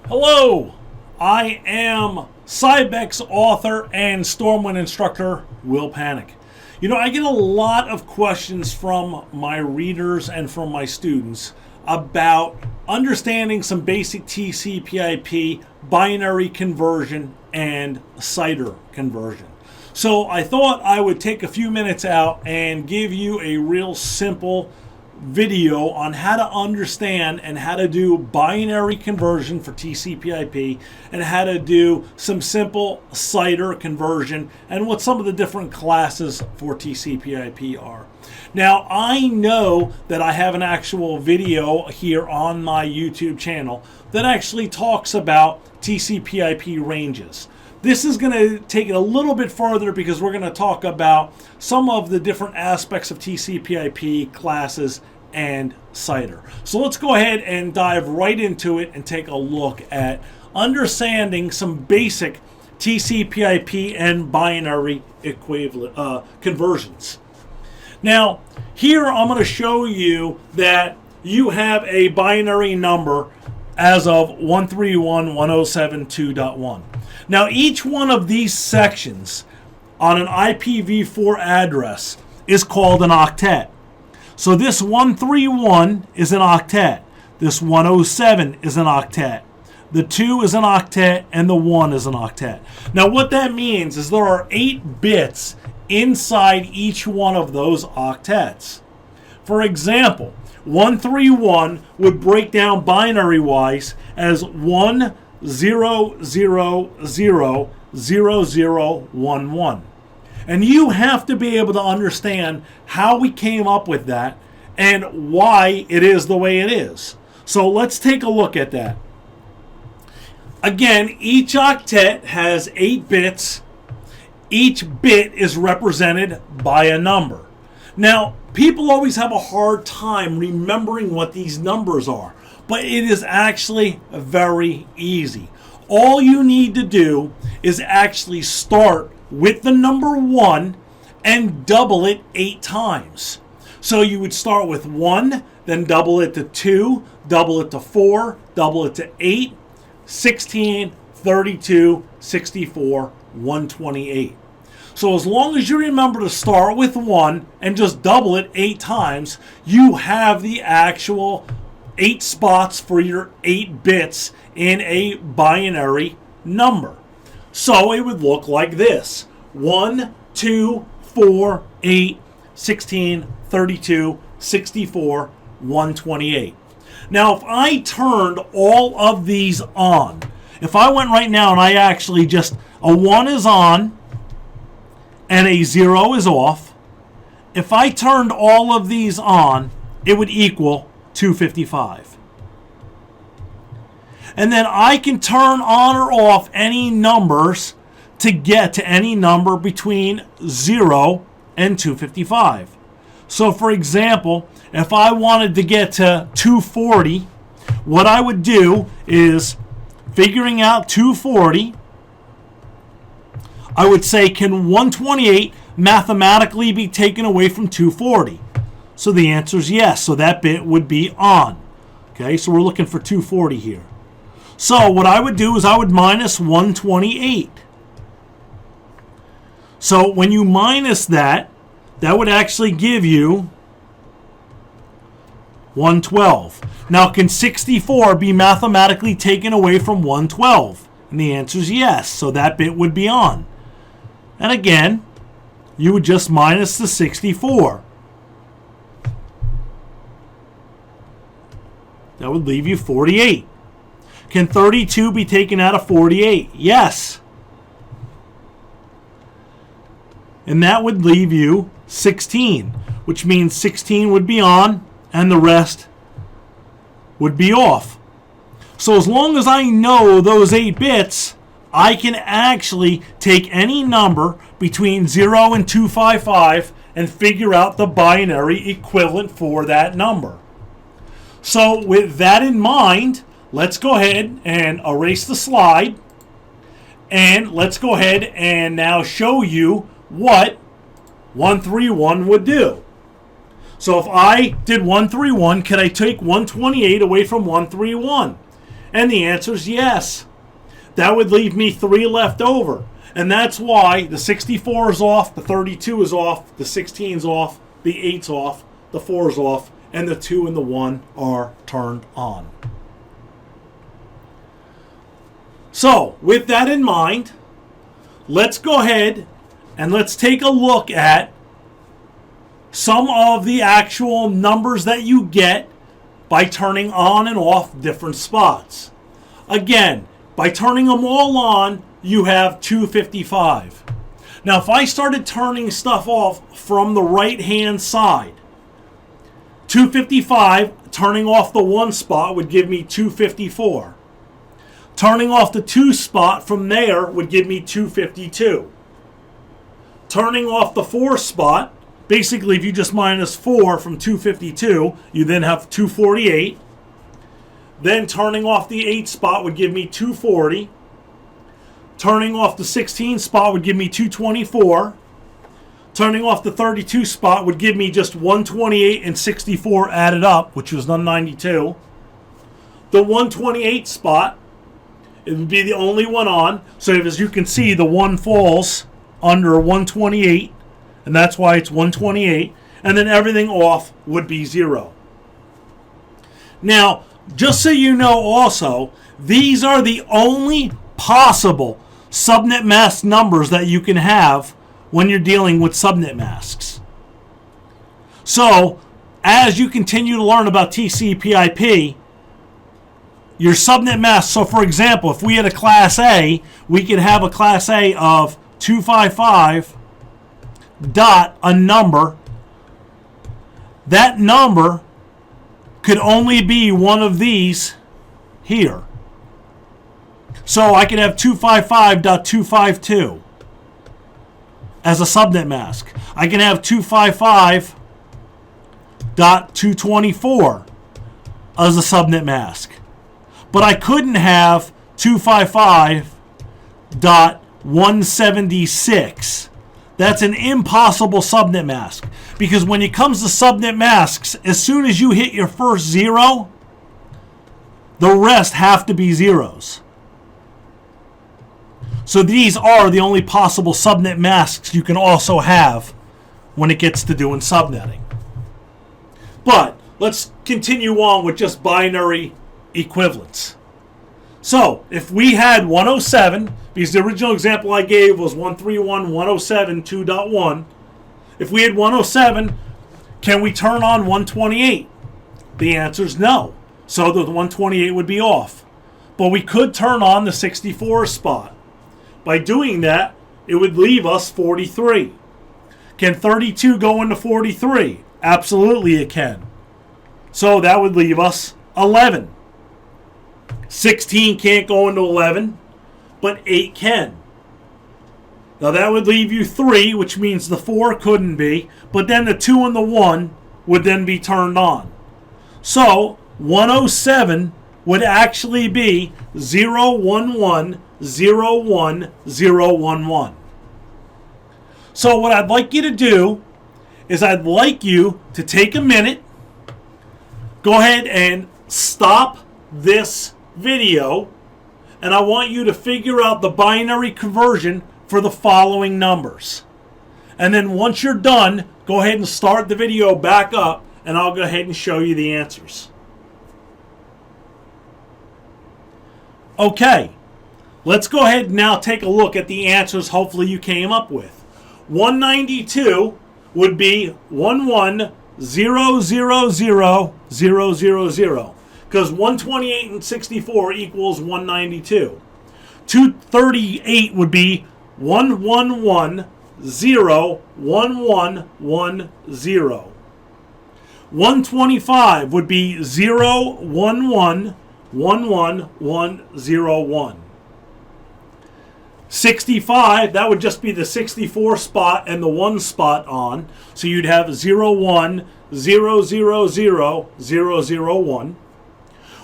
Hello, I am Cybex author and Stormwind instructor Will Panek. You know, I get a lot of questions from my readers and from my students about understanding some basic tcpip, binary conversion, and CIDR conversion. So I thought I would take a few minutes out and give you a real simple video on how to understand and how to do binary conversion for tcpip and how to do some simple CIDR conversion and what some of the different classes for tcpip are. Now, I know that I have an actual video here on my YouTube channel that actually talks about tcpip ranges. This is going to take it a little bit further because we're going to talk about some of the different aspects of tcpip classes and CIDR. So let's go ahead and dive right into it and take a look at understanding some basic tcpip and binary equivalent conversions. Now, here I'm going to show you that you have a binary number as of 131.107.2.1. Now, each one of these sections on an IPv4 address is called an octet. So this 131 is an octet. This 107 is an octet. The 2 is an octet, and the 1 is an octet. Now, what that means is there are 8 bits inside each one of those octets. For example, 131 would break down binary-wise as 10000011. And you have to be able to understand how we came up with that and why it is the way it is. So let's take a look at that. Again, each octet has 8 bits. Each bit is represented by a number. Now, people always have a hard time remembering what these numbers are, but it is actually very easy. All you need to do is actually start with the number 1 and double it 8 times. So you would start with 1, then double it to 2, double it to 4, double it to 8, 16, 32, 64, 128. So as long as you remember to start with 1 and just double it 8 times, you have the actual 8 spots for your 8 bits in a binary number. So it would look like this: 1, 2, 4, 8, 16, 32, 64, 128. Now, if I turned all of these on, if I went right now and I actually just, a 1 is on and a 0 is off, if I turned all of these on, it would equal 255. And then I can turn on or off any numbers to get to any number between 0 and 255. So for example, if I wanted to get to 240, what I would do is, figuring out 240, I would say, can 128 mathematically be taken away from 240? So the answer is yes. So that bit would be on. Okay, so we're looking for 240 here. So what I would do is I would minus 128. So when you minus that, that would actually give you 112. Now, can 64 be mathematically taken away from 112? And the answer is yes. So that bit would be on. And again, you would just minus the 64. That would leave you 48. Can 32 be taken out of 48? Yes. And that would leave you 16, which means 16 would be on and the rest would be off. So as long as I know those 8 bits, I can actually take any number between 0 and 255 and figure out the binary equivalent for that number. So with that in mind, let's go ahead and erase the slide, and let's go ahead and now show you what 131 would do. So if I did 131, could I take 128 away from 131? And the answer is yes. That would leave me 3 left over. And that's why the 64 is off, the 32 is off, the 16 is off, the 8's off, the 4 is off, and the 2 and the 1 are turned on. So, with that in mind, let's go ahead and let's take a look at some of the actual numbers that you get by turning on and off different spots. Again, by turning them all on, you have 255. Now, if I started turning stuff off from the right-hand side, 255, turning off the 1 spot would give me 254. Turning off the 2 spot from there would give me 252. Turning off the 4 spot, basically if you just minus 4 from 252, you then have 248. Then turning off the 8 spot would give me 240. Turning off the 16 spot would give me 224. Turning off the 32 spot would give me just 128 and 64 added up, which was 192. The 128 spot, it would be the only one on. So as you can see, the 1 falls under 128, and that's why it's 128. And then everything off would be 0. Now, just so you know also, these are the only possible subnet mask numbers that you can have when you're dealing with subnet masks. So, as you continue to learn about TCPIP, your subnet mask, so for example, if we had a class A, we could have a class A of 255 dot a number. That number could only be one of these here. So I could have 255.252 as a subnet mask. I can have 255.224 as a subnet mask. But I couldn't have 255.176. That's an impossible subnet mask. Because when it comes to subnet masks, as soon as you hit your first 0, the rest have to be zeros. So these are the only possible subnet masks you can also have when it gets to doing subnetting. But let's continue on with just binary equivalents. So if we had 107, because the original example I gave was 131.107.2.1. If we had 107, can we turn on 128? The answer is no. So the 128 would be off. But we could turn on the 64 spot. By doing that, it would leave us 43. Can 32 go into 43? Absolutely it can. So that would leave us 11. 16 can't go into 11, but 8 can. Now that would leave you 3, which means the 4 couldn't be, but then the 2 and the 1 would then be turned on. So 107 would actually be 011011011. So what I'd like you to do is I'd like you to take a minute, go ahead and stop this video, and I want you to figure out the binary conversion for the following numbers. And then once you're done, go ahead and start the video back up, and I'll go ahead and show you the answers. Okay, let's go ahead and now take a look at the answers hopefully you came up with. 192 would be 11000000, because 128 and 64 equals 192. 238 would be 1111110. 125 would be 0111101. 65, that would just be the 64 spot and the 1 spot on. So you'd have 010000001.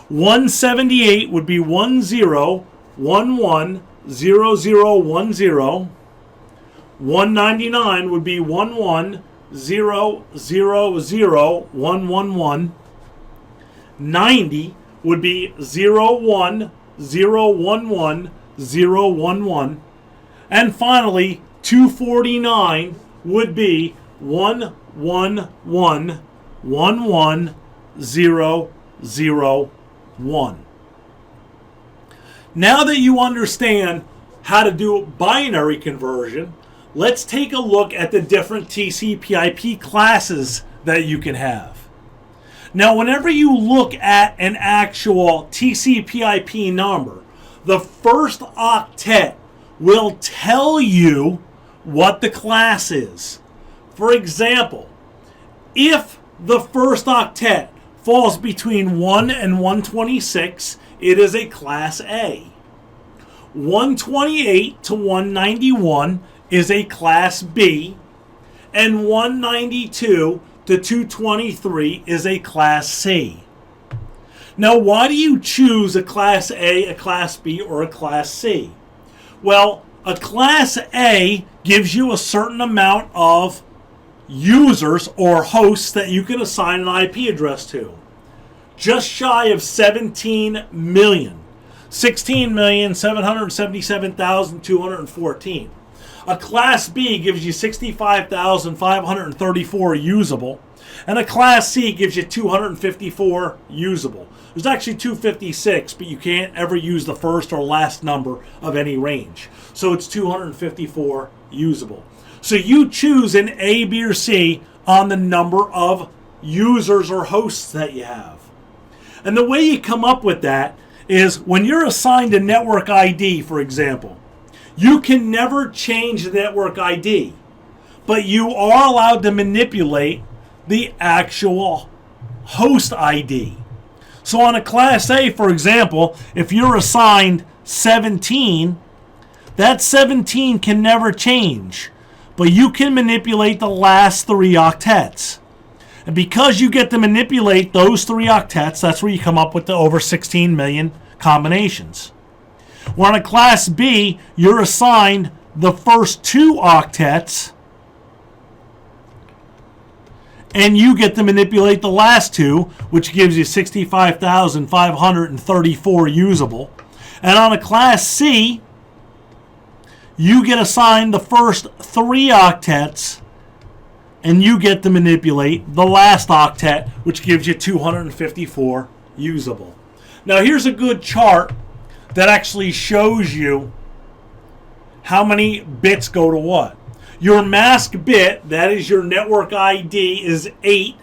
178 would be 10110010. 199 would be 110000111. 90 would be 010111011. And finally, 249 would be 111111001. Now that you understand how to do binary conversion, let's take a look at the different TCPIP classes that you can have. Now, whenever you look at an actual TCPIP number, the first octet will tell you what the class is. For example, if the first octet falls between 1 and 126, it is a class A. 128 to 191 is a class B, and 192 to 223 is a class C. Now, why do you choose a class A, a class B, or a class C? Well, a class A gives you a certain amount of users or hosts that you can assign an IP address to. Just shy of 17 million. 16,777,214. A Class B gives you 65,534 usable, and a Class C gives you 254 usable. There's actually 256, but you can't ever use the first or last number of any range. So it's 254 usable. So you choose an A, B, or C on the number of users or hosts that you have. And the way you come up with that is when you're assigned a network ID, for example, you can never change the network ID, but you are allowed to manipulate the actual host ID. So on a Class A, for example, if you're assigned 17, that 17 can never change, but you can manipulate the last 3 octets. And because you get to manipulate those 3 octets, that's where you come up with the over 16 million combinations. Where on a Class B, you're assigned the first 2 octets, and you get to manipulate the last 2, which gives you 65,534 usable. And on a Class C, you get assigned the first 3 octets, and you get to manipulate the last octet, which gives you 254 usable. Now here's a good chart that actually shows you how many bits go to what. Your mask bit, that is your network ID, is 8.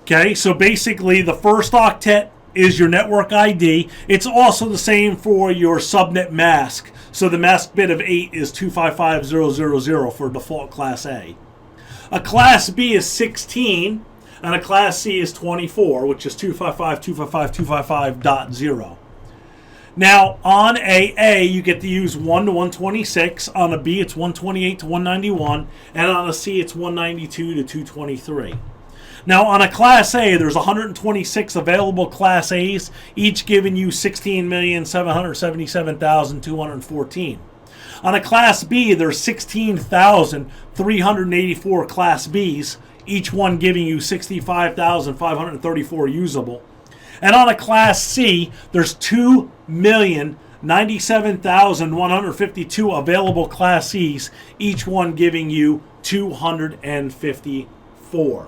Okay, so basically the first octet is your network ID. It's also the same for your subnet mask. So the mask bit of 8 is 255000 for default Class A. A Class B is 16, and a Class C is 24, which is 255.255.255.0. Now, on A, you get to use 1 to 126. On a B, it's 128 to 191. And on a C, it's 192 to 223. Now, on a Class A, there's 126 available Class A's, each giving you 16,777,214. On a Class B, there's 16,384 Class B's, each one giving you 65,534 usable. And on a Class C, there's 2,097,152 available Class C's, each one giving you 254.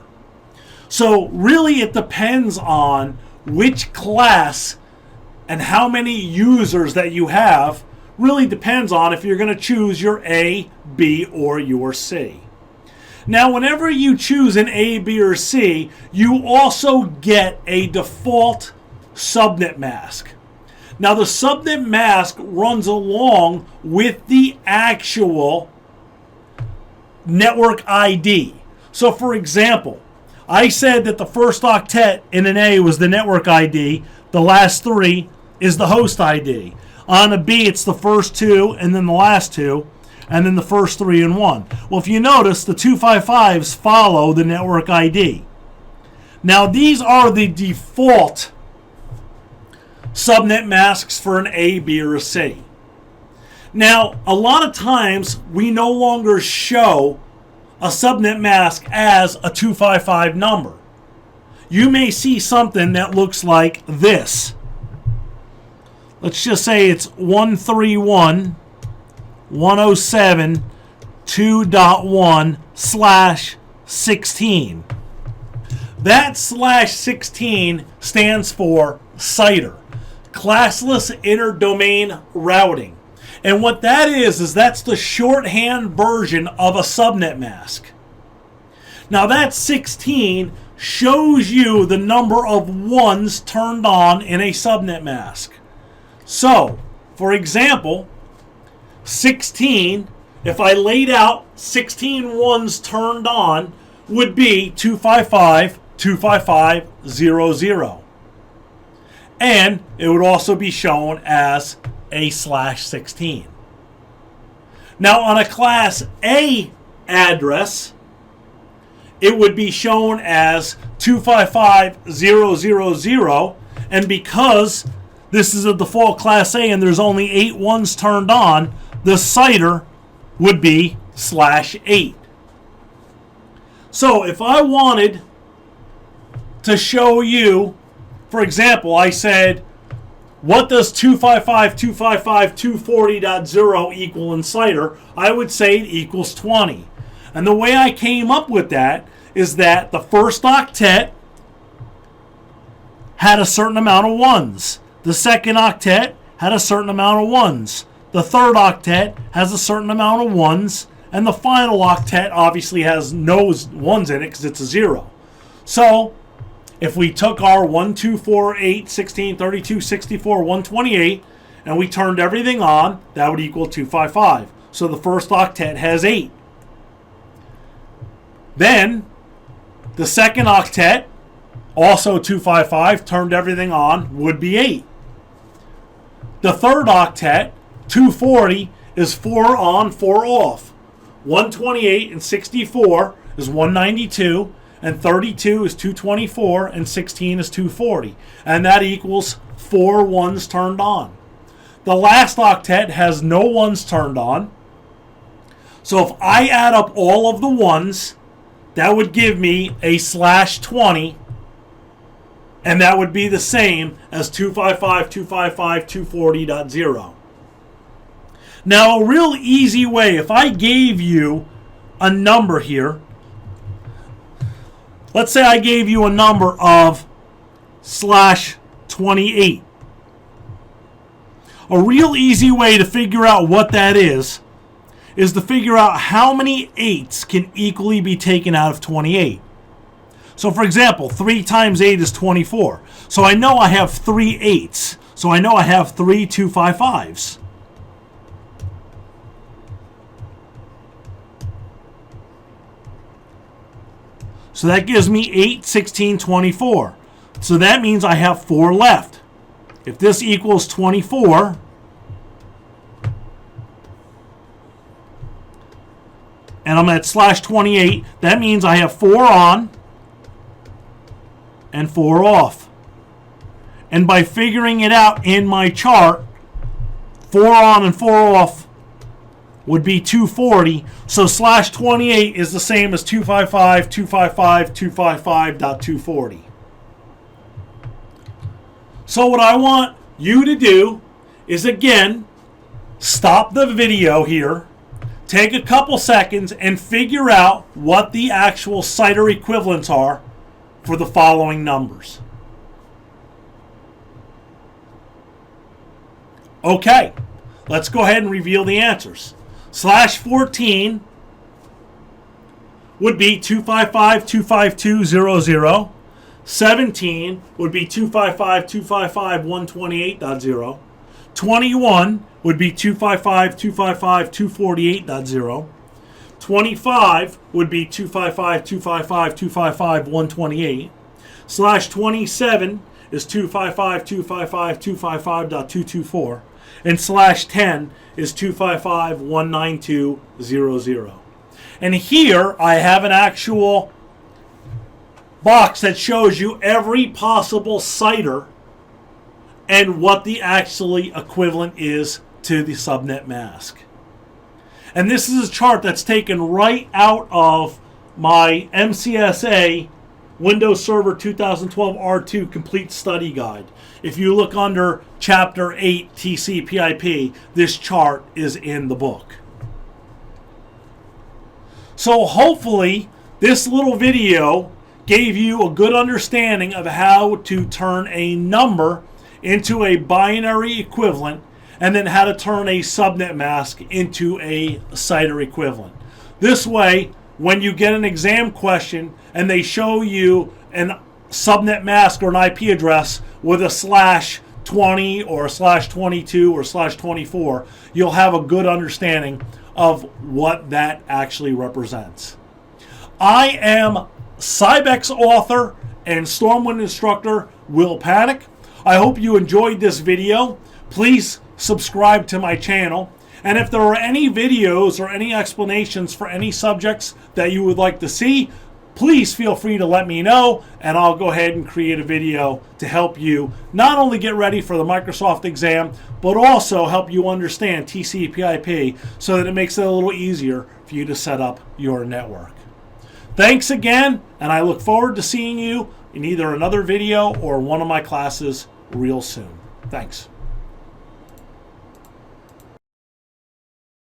So really it depends on which class and how many users that you have. Really depends on if you're going to choose your A, B, or your C. Now, whenever you choose an A, B, or C, you also get a default subnet mask. Now, the subnet mask runs along with the actual network ID. So, for example, I said that the first octet in an A was the network ID. The last 3 is the host ID. On a B, it's the first 2 and then the last 2, and then the first 3 and 1. Well, if you notice, the 255s follow the network ID. Now, these are the default subnet masks for an A, B, or a C. Now, a lot of times, we no longer show a subnet mask as a 255 number. you may see something that looks like this. Let's just say it's 131.107.2.1/16. That /16 stands for CIDR, classless interdomain routing. And what that is that's the shorthand version of a subnet mask. Now that 16 shows you the number of ones turned on in a subnet mask. So, for example, 16, if I laid out 16 ones turned on, would be 255.255.0.0. And it would also be shown as a /16. Now on a class A address, it would be shown as 255.0.0.0, and because this is a default class A and there's only 8 ones turned on, the CIDR would be /8. So if I wanted to show you, for example, I said, what does 255.255.240.0 equal in CIDR? I would say it equals 20. And the way I came up with that is that the first octet had a certain amount of ones. The second octet had a certain amount of ones. The third octet has a certain amount of ones. And the final octet obviously has no ones in it because it's a 0. So if we took our 1, 2, 4, 8, 16, 32, 64, 128, and we turned everything on, that would equal 255. So the first octet has 8. Then the second octet, also 255, turned everything on, would be 8. The third octet, 240, is 4 on, 4 off. 128 and 64 is 192, and 32 is 224, and 16 is 240. And that equals 4 ones turned on. The last octet has no ones turned on. So if I add up all of the ones, that would give me a /20, and that would be the same as 255.255.240.0. Now, a real easy way, if I gave you a number here, let's say I gave you a number of /28. A real easy way to figure out what that is to figure out how many 8s can equally be taken out of 28. So for example, 3 times 8 is 24. So I know I have 3 8s. So I know I have 3 255s. So that gives me 8, 16, 24. So that means I have 4 left. If this equals 24, and I'm at /28, that means I have 4 on and 4 off. And by figuring it out in my chart, 4 on and 4 off would be 240. So /28 is the same as 255.255.240. So what I want you to do is, again, stop the video here, take a couple seconds, and figure out what the actual CIDR equivalents are for the following numbers. Okay, let's go ahead and reveal the answers. /14 would be 255.252.0.0. 17 would be 255.255.128.0. 21 would be 255.255.248.0. 25 would be 255.255.255.128. /27 is 255.255.255.224. And /10 is 255.192.0.0. And here I have an actual box that shows you every possible CIDR and what the actually equivalent is to the subnet mask. And this is a chart that's taken right out of my MCSA Windows Server 2012 R2 Complete Study Guide. If you look under Chapter 8 TCPIP, this chart is in the book. So hopefully this little video gave you a good understanding of how to turn a number into a binary equivalent, and then how to turn a subnet mask into a CIDR equivalent. This way, when you get an exam question and they show you a subnet mask or an IP address with a /20 or a /22 or /24, you'll have a good understanding of what that actually represents. I am Cybex author and Stormwind instructor Will Panek. I hope you enjoyed this video. Please subscribe to my channel. And if there are any videos or any explanations for any subjects that you would like to see, please feel free to let me know, and I'll go ahead and create a video to help you not only get ready for the Microsoft exam, but also help you understand TCPIP so that it makes it a little easier for you to set up your network. Thanks again, and I look forward to seeing you in either another video or one of my classes real soon. Thanks.